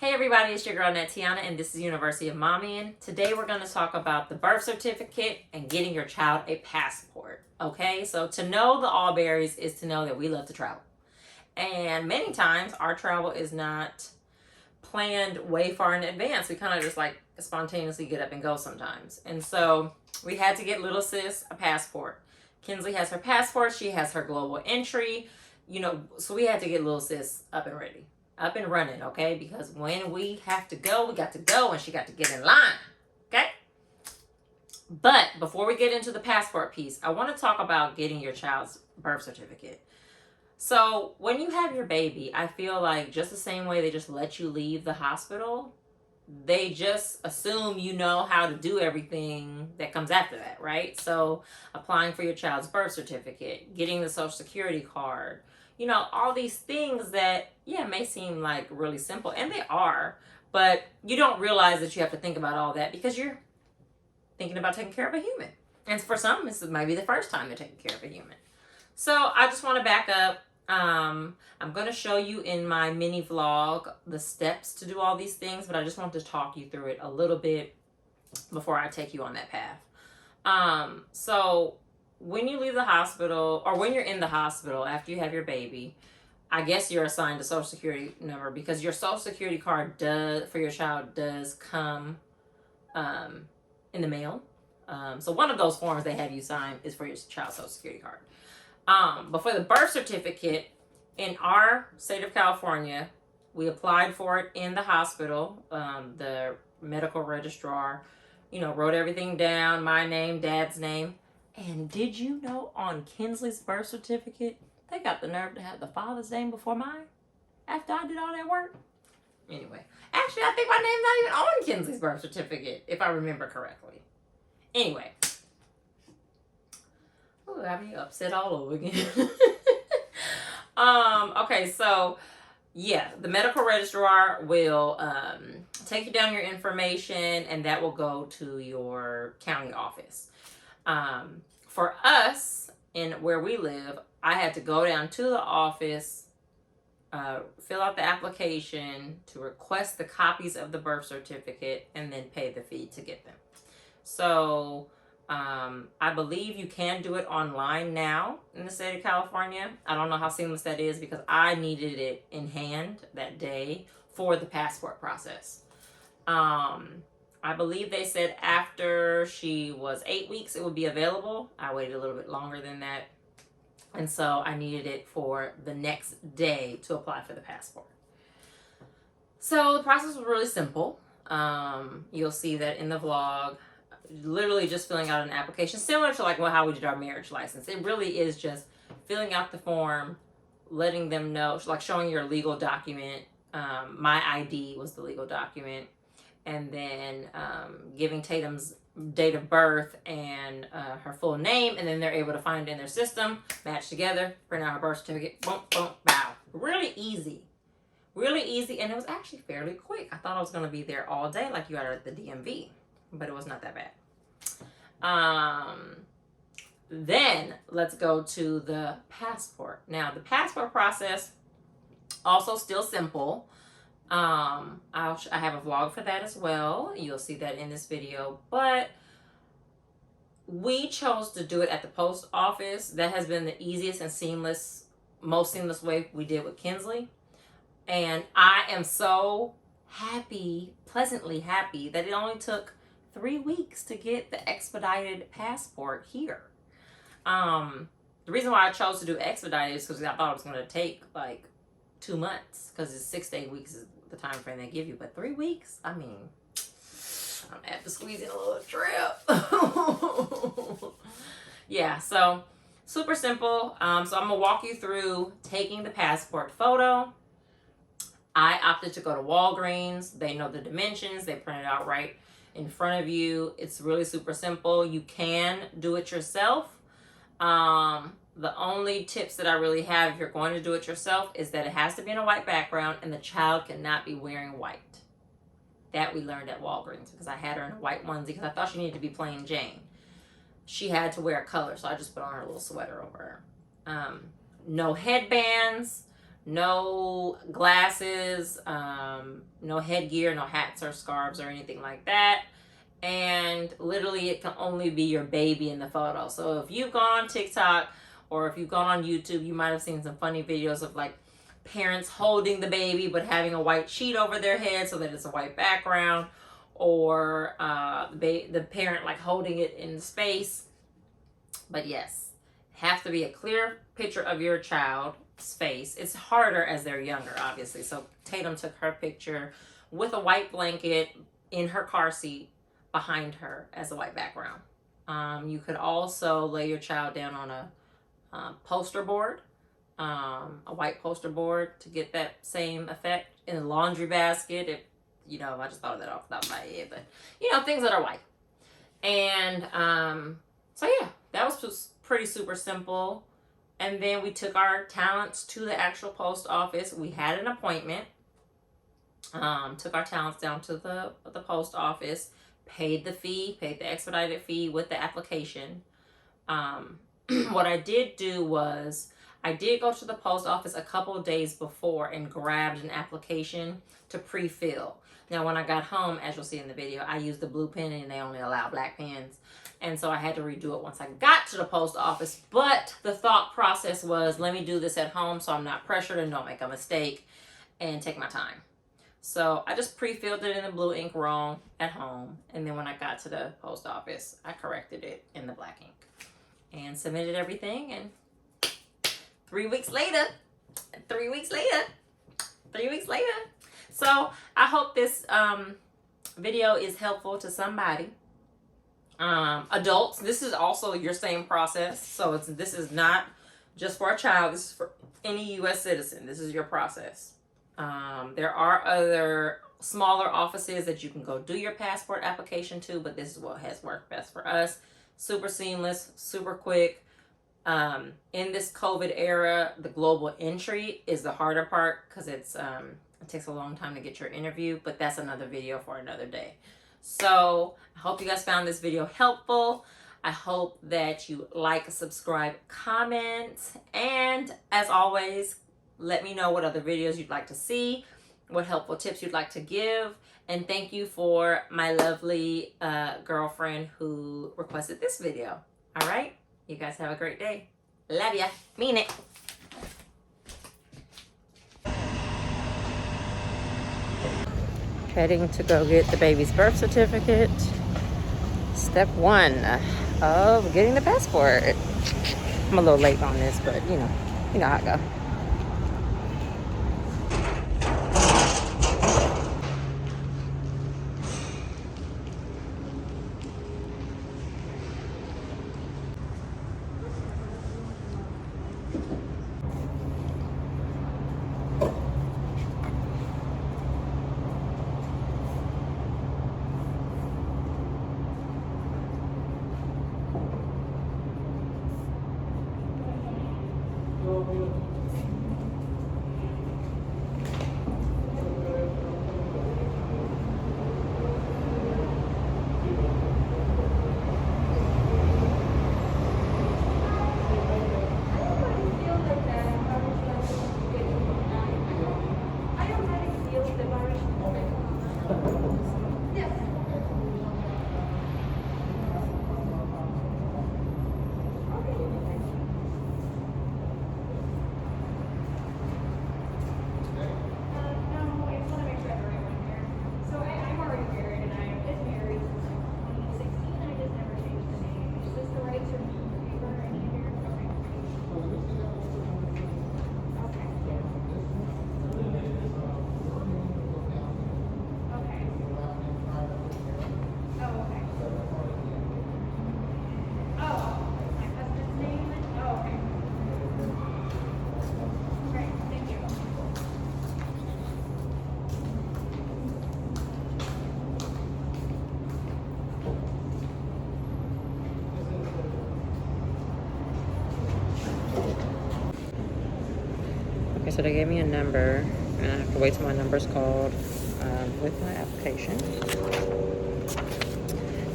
Hey everybody, it's your girl Nateanah, and this is University of Mommy. And today we're going to talk about the birth certificate and getting your child a passport. Okay, so to know the Alburys is to know that we love to travel. And many times our travel is not planned way far in advance. We kind of just like spontaneously get up and go sometimes. And so we had to get little sis a passport. Kinsley has her passport, she has her global entry, so we had to get little sis up and ready. Up and running, okay? Because when we have to go, we got to go, and she got to get in line, okay? But before we get into the passport piece, I want to talk about getting your child's birth certificate. So when you have your baby, I feel like just the same way they just let you leave the hospital, they just assume you know how to do everything that comes after that, right? So applying for your child's birth certificate, getting the social security card, all these things that, may seem like really simple, and they are, but you don't realize that you have to think about all that because you're thinking about taking care of a human. And for some, this might be the first time they're taking care of a human. So I just want to back up. I'm going to show you in my mini vlog the steps to do all these things, but I just want to talk you through it a little bit before I take you on that path. So when you leave the hospital, or when you're in the hospital after you have your baby, I guess you're assigned a social security number because your social security card for your child does come in the mail. So one of those forms they have you sign is for your child's social security card. But for the birth certificate, in our state of California, we applied for it in the hospital. The medical registrar, wrote everything down, my name, dad's name. And did you know on Kinsley's birth certificate, they got the nerve to have the father's name before mine after I did all that work? Anyway, actually, I think my name's not even on Kinsley's birth certificate, if I remember correctly. Anyway. Ooh, got me upset all over again. Okay, so yeah, the medical registrar will take you down your information, and that will go to your county office. For us, in where we live, I had to go down to the office, fill out the application to request the copies of the birth certificate, and then pay the fee to get them. So I believe you can do it online now in the state of California. I don't know how seamless that is because I needed it in hand that day for the passport process. I believe they said after she was 8 weeks it would be available. I waited a little bit longer than that. And so I needed it for the next day to apply for the passport. So the process was really simple. You'll see that in the vlog. Literally just filling out an application, similar to like how we did our marriage license. It really is just filling out the form, letting them know, like showing your legal document. My ID was the legal document, and then giving Tatum's date of birth and her full name, and then they're able to find it in their system, match together, print out her birth certificate, boom, boom, bow. Really easy. Really easy, and it was actually fairly quick. I thought I was going to be there all day like you are at the DMV, but it was not that bad. Then let's go to the passport. Now, the passport process also still simple. I have a vlog for that as well. You'll see that in this video, but we chose to do it at the post office. That has been the easiest and most seamless way we did with Kinsley. And I am so happy, pleasantly happy, that it only took 3 weeks to get the expedited passport here. The reason why I chose to do expedited is because I thought it was going to take like 2 months, because it's 6 to 8 weeks is the time frame they give you. But 3 weeks, I mean, I'm gonna have to squeeze in a little trip. Yeah, so super simple. So I'm gonna walk you through taking the passport photo. I opted to go to Walgreens. They know the dimensions. They print it out right in front of you. It's really super simple. You can do it yourself. The only tips that I really have if you're going to do it yourself is that it has to be in a white background and the child cannot be wearing white. That we learned at Walgreens because I had her in a white onesie because I thought she needed to be plain Jane. She had to wear a color, so I just put on her little sweater over her. No headbands, No glasses, no headgear, no hats or scarves or anything like that. And literally it can only be your baby in the photo. So if you've gone on TikTok or if you've gone on YouTube, you might have seen some funny videos of like parents holding the baby but having a white sheet over their head so that it's a white background, or the parent like holding it in space. But yes, have to be a clear picture of your child's face. It's harder as they're younger, obviously. So Tatum took her picture with a white blanket in her car seat behind her as a white background. You could also lay your child down on a poster board, a white poster board, to get that same effect. In a laundry basket, if I just thought of that off the top of my head, but things that are white. And so yeah, that was just pretty super simple. And then we took our talents to the actual post office. We had an appointment. Took our talents down to the post office, paid the expedited fee with the application. What I did do was I did go to the post office a couple of days before and grabbed an application to pre-fill. Now, when I got home, as you'll see in the video, I used the blue pen and they only allow black pens. And so I had to redo it once I got to the post office. But the thought process was, let me do this at home so I'm not pressured and don't make a mistake and take my time. So I just pre-filled it in the blue ink wrong at home. And then when I got to the post office, I corrected it in the black ink and submitted everything. And 3 weeks later. So I hope this video is helpful to somebody. Adults, this is also your same process. So this is not just for a child. This is for any U.S. citizen. This is your process. There are other smaller offices that you can go do your passport application to, but this is what has worked best for us. Super seamless, super quick. In this COVID era, the global entry is the harder part because it takes a long time to get your interview, but that's another video for another day. So I hope you guys found this video helpful. I hope that you like, subscribe, comment, and as always, let me know what other videos you'd like to see, what helpful tips you'd like to give, and thank you for my lovely girlfriend who requested this video. All right? You guys have a great day. Love ya. Mean it. Heading to go get the baby's birth certificate. Step 1 of getting the passport. I'm a little late on this, but you know how it goes. Okay, so they gave me a number, and I have to wait till my number's called with my application.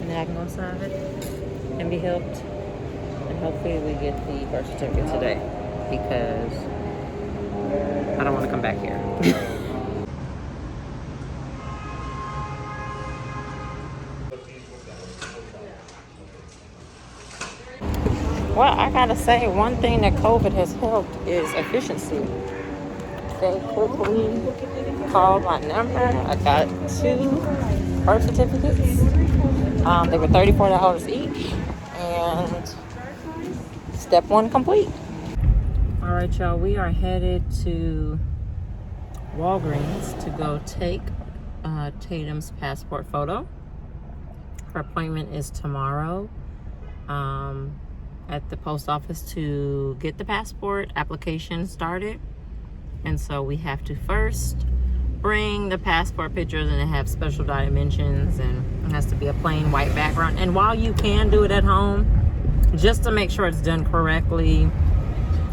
And then I can go inside and be helped. And hopefully we get the birth certificate today, because I don't want to come back here. Well, I gotta say, one thing that COVID has helped is efficiency. They quickly called my number. I got 2 birth certificates. They were $34 each, and step 1 complete. All right, y'all, we are headed to Walgreens to go take Tatum's passport photo. Her appointment is tomorrow at the post office to get the passport application started. And so we have to first bring the passport pictures, and they have special dimensions, and it has to be a plain white background. And while you can do it at home, just to make sure it's done correctly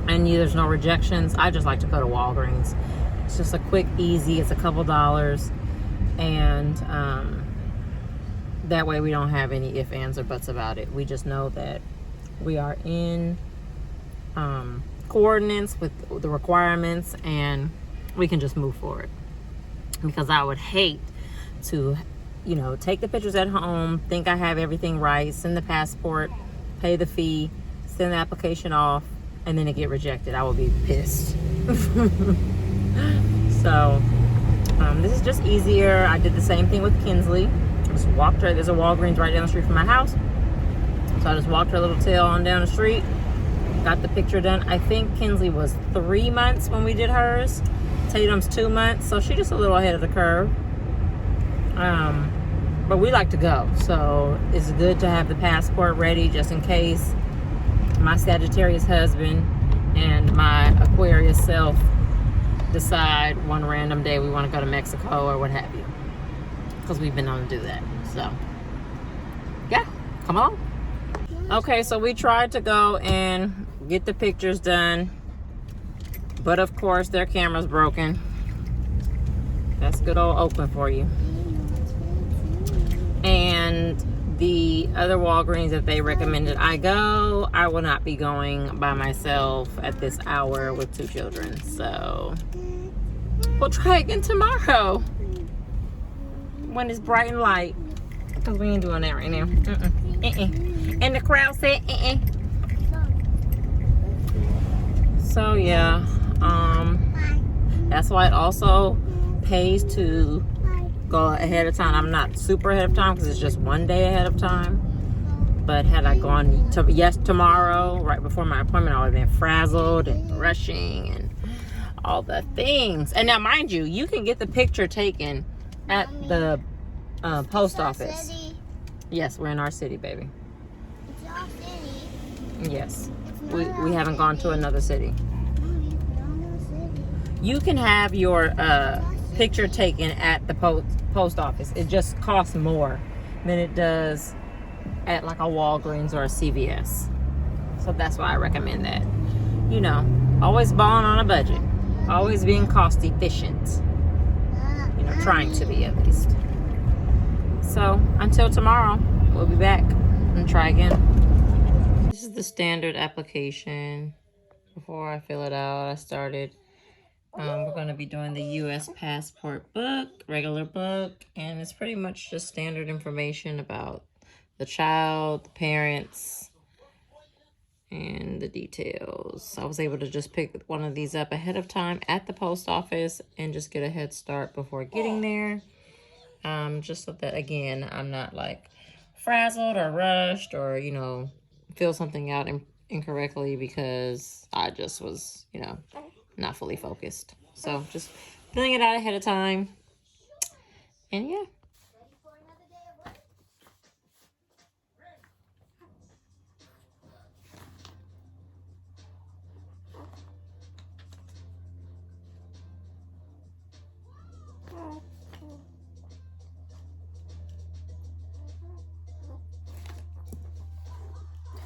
and there's no rejections, I just like to go to Walgreens. It's just a quick, easy, it's a couple dollars, and that way we don't have any ifs, ands, or buts about it. We just know that we are in coordinates with the requirements, and we can just move forward. Because I would hate to, take the pictures at home, think I have everything right, send the passport, pay the fee, send the application off, and then it get rejected. I would be pissed. So this is just easier. I did the same thing with Kinsley. I just walked her. There's a Walgreens right down the street from my house. So I just walked her little tail on down the street, got the picture done. I think Kinsley was 3 months when we did hers. Tatum's 2 months, so she's just a little ahead of the curve. But we like to go, so it's good to have the passport ready just in case my Sagittarius husband and my Aquarius self decide one random day we want to go to Mexico or what have you, because we've been known to do that. So yeah, come on. Okay, so we tried to go and get the pictures done, but of course their camera's broken. That's good old Oakland for you. And the other Walgreens that they recommended I go, I will not be going by myself at this hour with 2 children. So we'll try again tomorrow when it's bright and light, because we ain't doing that right now. And the crowd said So yeah, that's why it also pays to go ahead of time. I'm not super ahead of time because it's just 1 day ahead of time. But had I gone tomorrow, right before my appointment, I would have been frazzled and rushing and all the things. And now, mind you, you can get the picture taken at the post office. City. Yes, we're in our city, baby. It's our city. Yes, we haven't gone to another city. You can have your picture taken at the post office. It just costs more than it does at like a Walgreens or a CVS. So that's why I recommend that. Always balling on a budget. Always being cost efficient. Trying to be at least. So until tomorrow, we'll be back and try again. This is the standard application. Before I fill it out, I started. We're going to be doing the U.S. passport book, regular book, and it's pretty much just standard information about the child, the parents, and the details. I was able to just pick one of these up ahead of time at the post office and just get a head start before getting there. Just so that, again, I'm not like frazzled or rushed or, fill something out incorrectly because I just was, not fully focused. So just filling it out ahead of time. And yeah.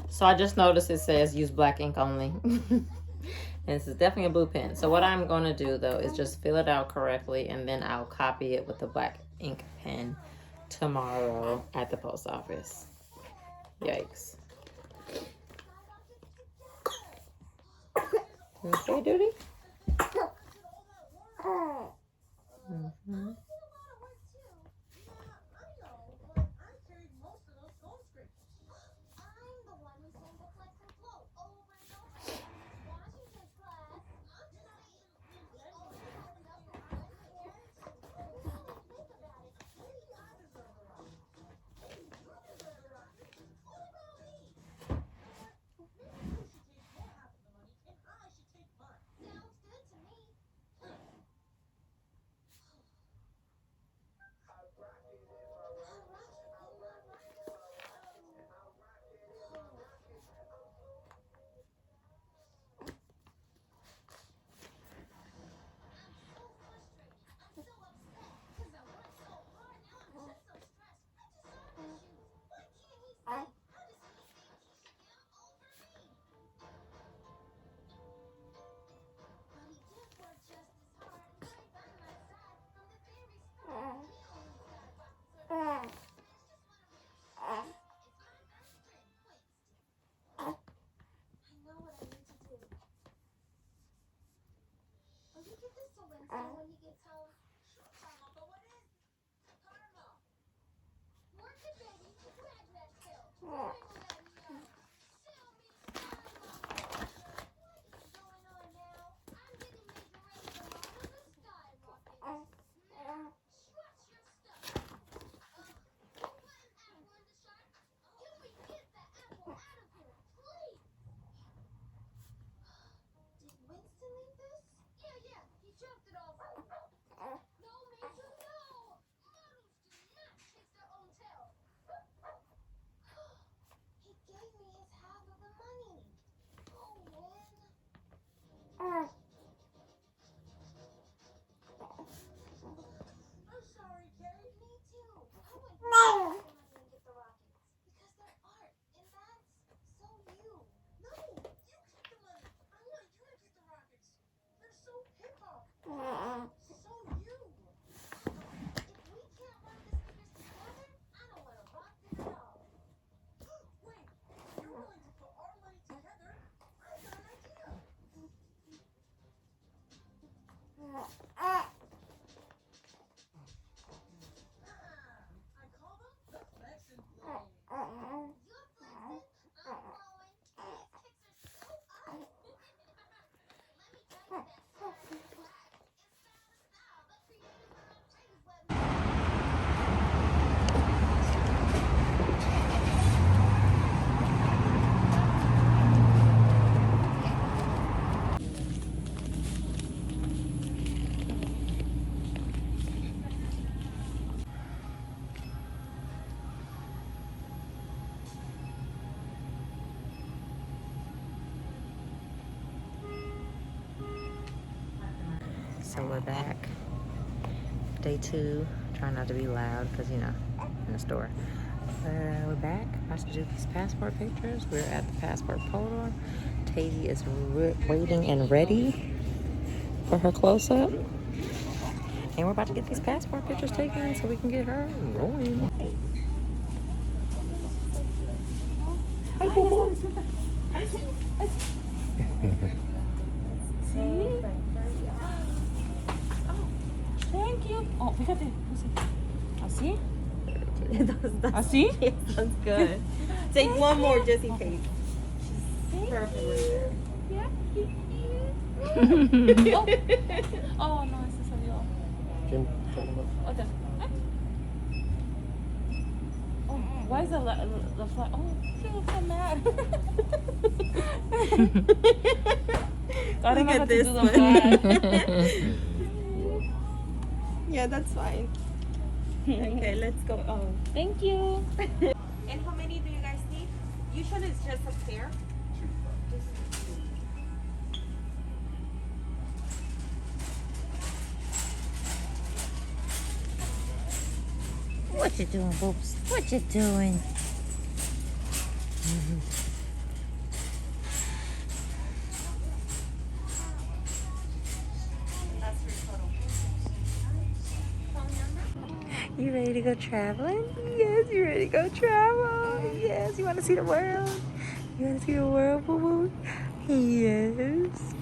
So I just noticed it says use black ink only. And this is definitely a blue pen. So what I'm going to do, though, is just fill it out correctly, and then I'll copy it with the black ink pen tomorrow at the post office. Yikes. Okay, Duty? Mm-hmm. So we're back. Day 2. Trying not to be loud because, you know, in the store. We're back. I have to do these passport pictures. We're at the passport photo. Tazy is waiting and ready for her close-up. And we're about to get these passport pictures taken so we can get her rolling. Hi, Bobo. Thank you. Oh, fíjate. ¿Así? ¿Así? Yes, that's good. Take one more just in case. Perfect right Yeah. Oh, no, ese salió. Otra. Oh, why is the flag? Oh, she looks so mad. I don't know how to do the flag. Yeah, that's fine. Okay, let's go. Oh. Thank you. And how many do you guys need? Usually it's just a pair. What you doing, Boops? What you doing? You ready to go traveling? Yes, you ready to go travel? Yes, you want to see the world? You want to see the world, boo boo? Yes.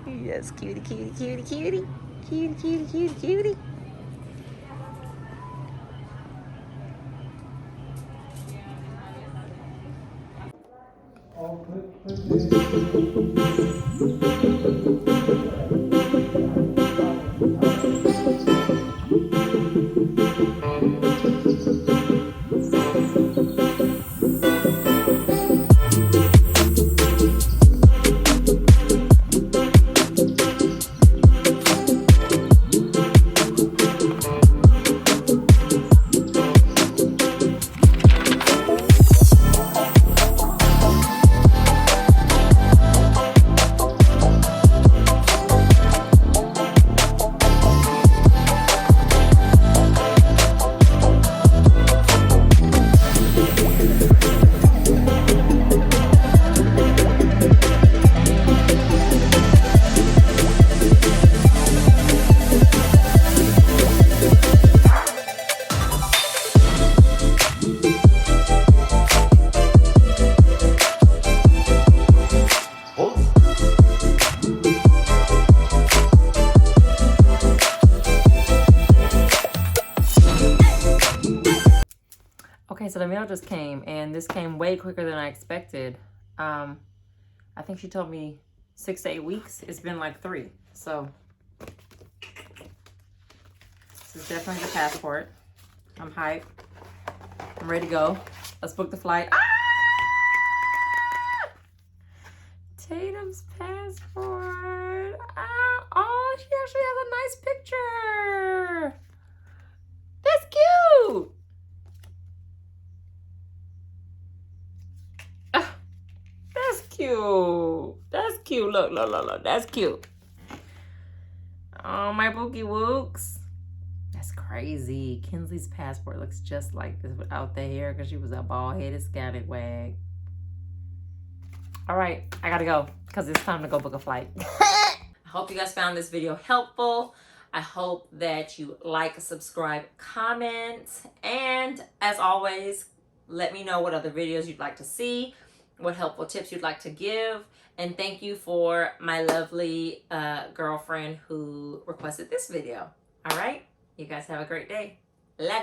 Yes, cutie, cutie, cutie, cutie. Cutie, cutie, cutie, cutie. Okay, so the mail just came, and this came way quicker than I expected. I think she told me 6 to 8 weeks. It's been like 3. So this is definitely the passport. I'm hyped. I'm ready to go. Let's book the flight. Ah! Tatum's passport. Ah, oh, she actually has a nice picture. That's cute. That's cute. That's cute. Look, look, look, look. That's cute. Oh, my bookie wooks. That's crazy. Kinsley's passport looks just like this without the hair because she was a bald-headed scallywag. All right, I gotta go because it's time to go book a flight. I hope you guys found this video helpful. I hope that you like, subscribe, comment, and as always, let me know what other videos you'd like to see, what helpful tips you'd like to give, and thank you for my lovely girlfriend who requested this video. All right, you guys have a great day. Love ya.